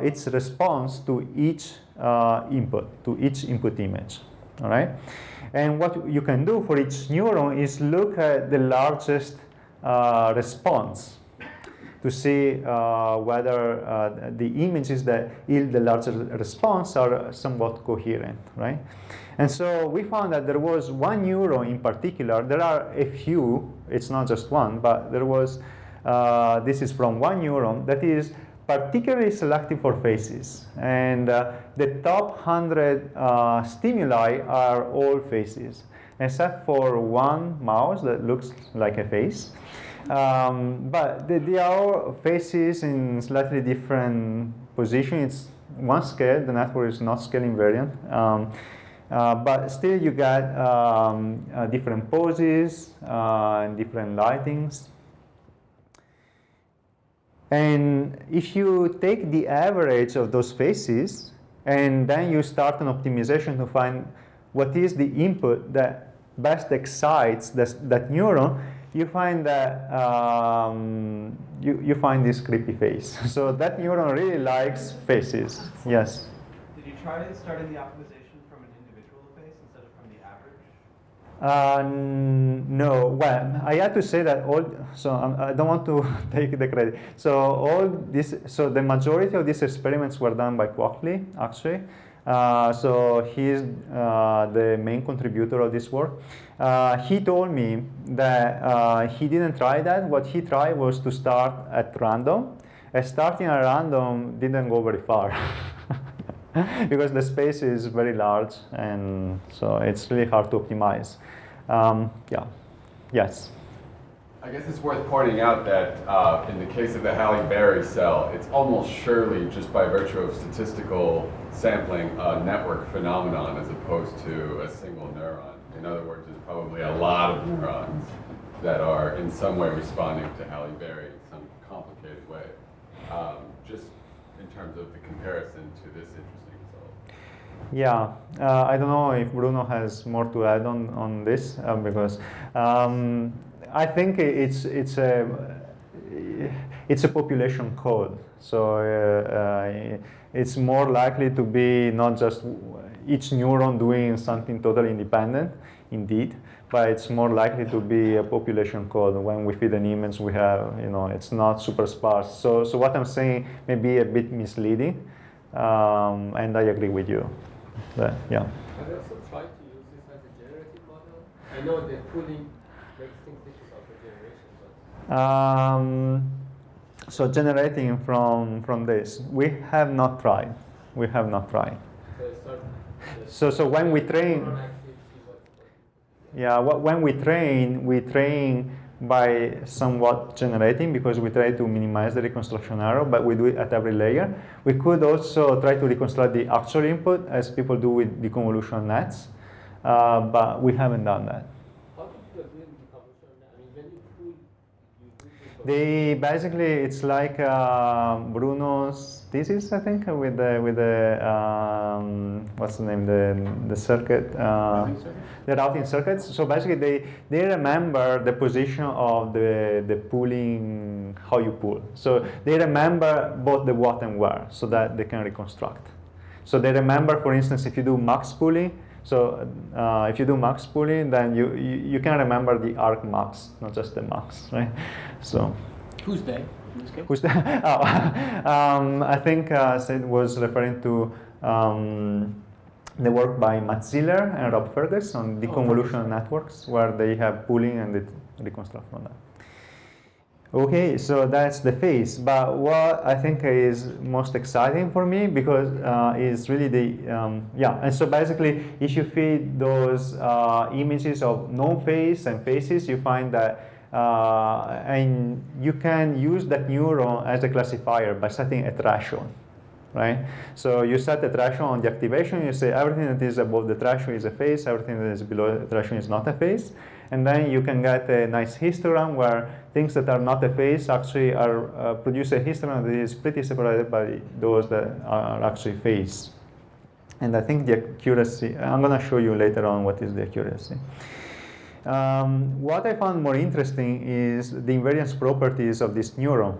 its response to each input image. All right? And what you can do for each neuron is look at the largest response to see whether the images that yield the largest response are somewhat coherent, right? And so we found that there was one neuron in particular. There are a few, it's not just one, but there was, this is from one neuron that is particularly selective for faces. And the top 100 stimuli are all faces, except for one mouse that looks like a face. But they are faces in slightly different position. It's one scale, the network is not scale invariant. But still you get different poses and different lightings. And if you take the average of those faces and then you start an optimization to find what is the input that best excites that neuron, you find that you find this creepy face. So that neuron really likes faces. Yes. Did you try starting the optimization from an individual face instead of from the average? No. Well, I had to say that so I don't want to take the credit. So the majority of these experiments were done by Quackley, actually. So he's the main contributor of this work. He told me that he didn't try that. What he tried was to start at random. And starting at random didn't go very far because the space is very large, and so it's really hard to optimize. Yeah. Yes. I guess it's worth pointing out that in the case of the Halle-Berry cell, it's almost surely, just by virtue of statistical sampling, a network phenomenon as opposed to a single neuron. In other words, there's probably a lot of neurons that are in some way responding to Halle-Berry in some complicated way, just in terms of the comparison to this interesting result. Yeah, I don't know if Bruno has more to add on this, because I think it's a population code. So it's more likely to be not just each neuron doing something totally independent, indeed, but it's more likely to be a population code. When we feed an image, we have, it's not super sparse. So what I'm saying may be a bit misleading, and I agree with you. But, yeah. Have you also tried to use this as a generative model? I know that pooling makes things difficult for generation, but So generating from this, we have not tried. We have not tried. So when we train, when we train by somewhat generating, because we try to minimize the reconstruction error, but we do it at every layer. We could also try to reconstruct the actual input, as people do with deconvolution nets, but we haven't done that. How do you do deconvolution net? I mean, when you pool, Basically, it's like Bruno's thesis, I think, with the what's the name, the circuit, the routing circuits. So basically, they remember the position of the pooling, how you pool. So they remember both the what and where, so that they can reconstruct. So they remember, for instance, if you do max pooling. So if you do max pooling, then you can remember the arc max, not just the max, right? So Who's they in this case? who's the? I think Sid was referring to the work by Matt Ziller and Rob Fergus on deconvolutional networks, where they have pooling and they reconstruct from that. Okay, so that's the face. But what I think is most exciting for me, because is really the and so basically, if you feed those images of known face and faces, you find that and you can use that neuron as a classifier by setting a threshold, right? So you set a threshold on the activation. You say everything that is above the threshold is a face, everything that is below the threshold is not a face. And then you can get a nice histogram where things that are not a face actually are produce a histogram that is pretty separated by those that are actually face. And I think the accuracy, I'm going to show you later on what is the accuracy. What I found more interesting is the invariance properties of this neuron,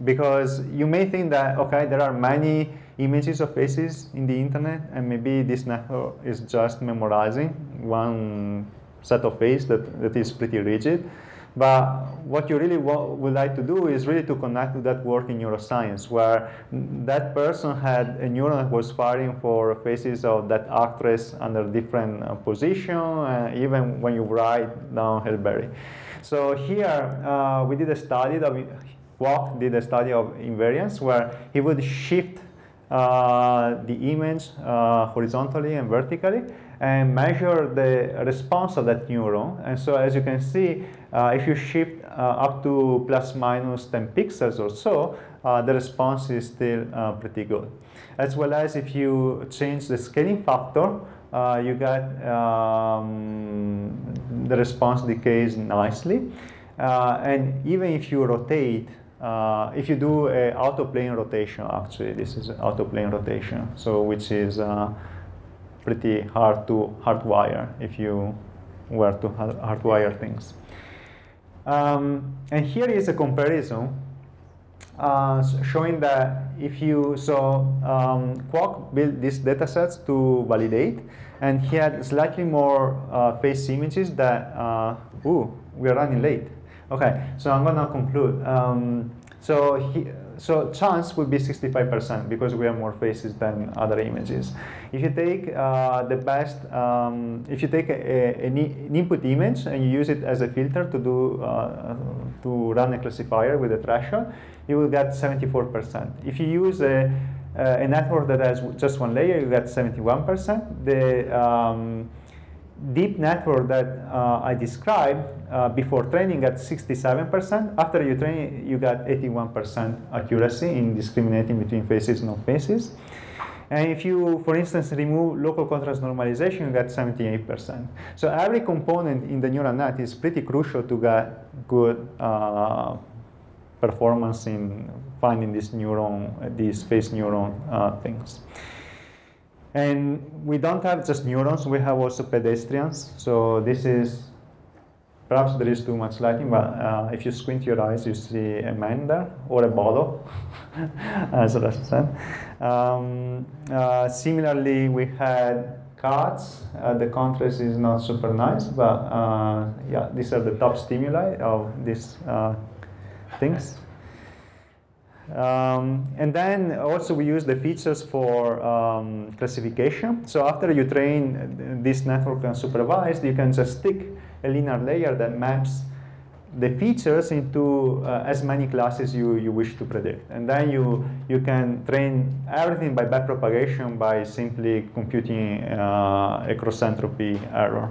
because you may think that, okay, there are many images of faces in the internet, and maybe this network is just memorizing one set of faces that is pretty rigid. But what you really would like to do is really to connect to that work in neuroscience, where that person had a neuron that was firing for faces of that actress under different position, even when you write down Halle Berry. So here we did a study Kwok did a study of invariance, where he would shift the image horizontally and vertically and measure the response of that neuron. And so as you can see, if you shift up to plus minus 10 pixels or so, the response is still pretty good. As well as if you change the scaling factor, you get the response decays nicely. And even if you rotate, if you do a auto-plane rotation, actually, this is auto-plane rotation, so which is pretty hard to hardwire if you were to hardwire things. And here is a comparison showing that if you, Kwok built these datasets to validate, and he had slightly more face images that, we are running late. Okay, so I'm gonna conclude. So chance would be 65% because we have more faces than other images. If you take the best, if you take an input image and you use it as a filter to run a classifier with a threshold, you will get 74%. If you use a network that has just one layer, you get 71%. The deep network that I described before training got 67%. After you train it, you got 81% accuracy in discriminating between faces and non-faces. And if you, for instance, remove local contrast normalization, you get 78%. So every component in the neural net is pretty crucial to get good performance in finding these face neuron things. And we don't have just neurons, we have also pedestrians. So this is, perhaps there is too much lighting, but if you squint your eyes, you see a man there, or a bottle, as I said. Similarly, we had cats. The contrast is not super nice, but yeah, these are the top stimuli of these things. And then also we use the features for classification. So after you train this network unsupervised, you can just stick a linear layer that maps the features into as many classes you wish to predict. And then you can train everything by backpropagation by simply computing a cross-entropy error.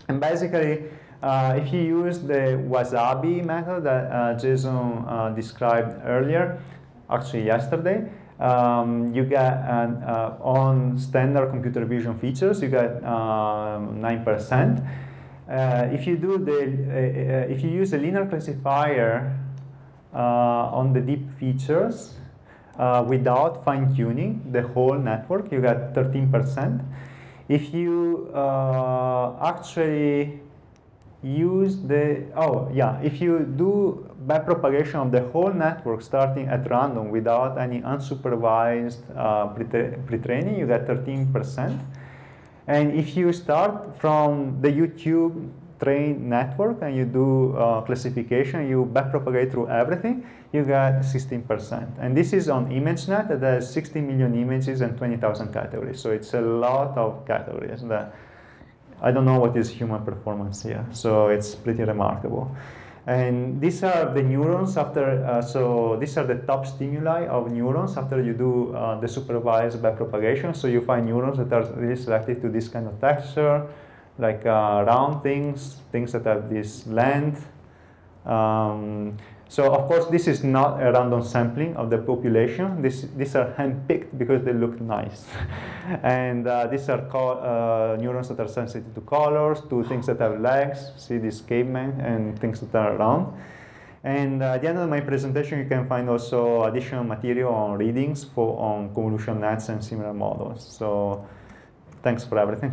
And basically, if you use the wasabi method that Jason described earlier, actually yesterday, you get on standard computer vision features, you get 9%. If you do if you use a linear classifier on the deep features without fine-tuning the whole network, you get 13%. If you actually use if you do backpropagation of the whole network starting at random without any unsupervised pre-training, you get 13%. And if you start from the YouTube trained network and you do classification, you backpropagate through everything, you get 16%. And this is on ImageNet that has 60 million images and 20,000 categories. So it's a lot of categories that I don't know what is human performance here, so it's pretty remarkable. And these are the neurons after, so these are the top stimuli of neurons after you do the supervised backpropagation. So you find neurons that are really selected to this kind of texture, like round things that have this length. So of course this is not a random sampling of the population. These are handpicked because they look nice. And these are neurons that are sensitive to colors, to things that have legs, see this caveman, and things that are round. And at the end of my presentation you can find also additional material on readings on convolution nets and similar models. So thanks for everything.